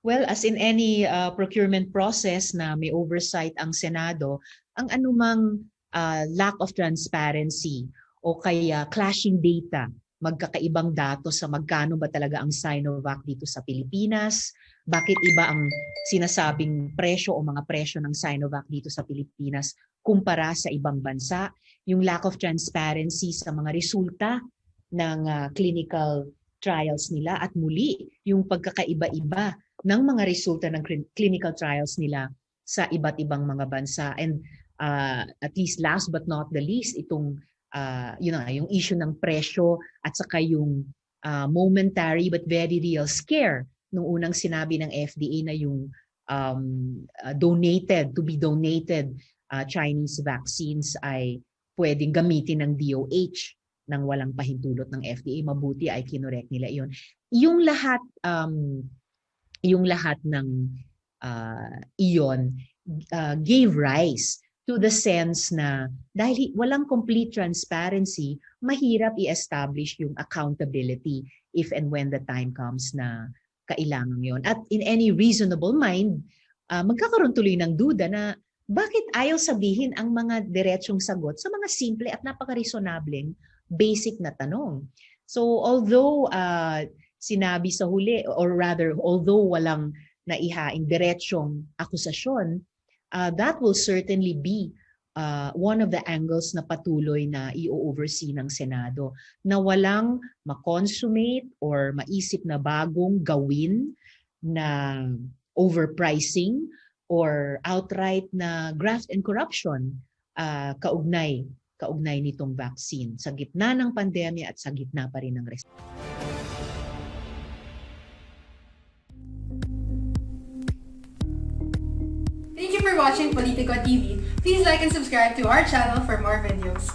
Well, as in any procurement process na may oversight ang Senado, ang anumang lack of transparency o kaya clashing data, magkakaibang datos sa magkano ba talaga ang Sinovac dito sa Pilipinas, bakit iba ang sinasabing presyo o mga presyo ng Sinovac dito sa Pilipinas kumpara sa ibang bansa, yung lack of transparency sa mga resulta ng clinical trials nila at muli yung pagkakaiba-iba ng mga resulta ng clinical trials nila sa iba't ibang mga bansa. And at least last but not the least, itong yung issue ng presyo at saka yung momentary but very real scare nung unang sinabi ng FDA na yung to be donated Chinese vaccines ay pwedeng gamitin ng DOH nang walang pahintulot ng FDA. Mabuti ay kinorek nila iyon. Yung lahat ng iyon gave rise to the sense na dahil walang complete transparency, mahirap i-establish yung accountability if and when the time comes na kailangan yon. At in any reasonable mind, magkakaroon tuloy ng duda na bakit ayaw sabihin ang mga diretsong sagot sa mga simple at napaka-reasonableng basic na tanong. So although sinabi sa huli, or rather although walang naihaing diretsong akusasyon, that will certainly be one of the angles na patuloy na i-oversee ng Senado, na walang ma-consummate or maisip na bagong gawin na overpricing or outright na graft and corruption kaugnay nitong vaccine sa gitna ng pandemya at sa gitna pa rin ng Thank you for watching Politico TV. Please like and subscribe to our channel for more videos.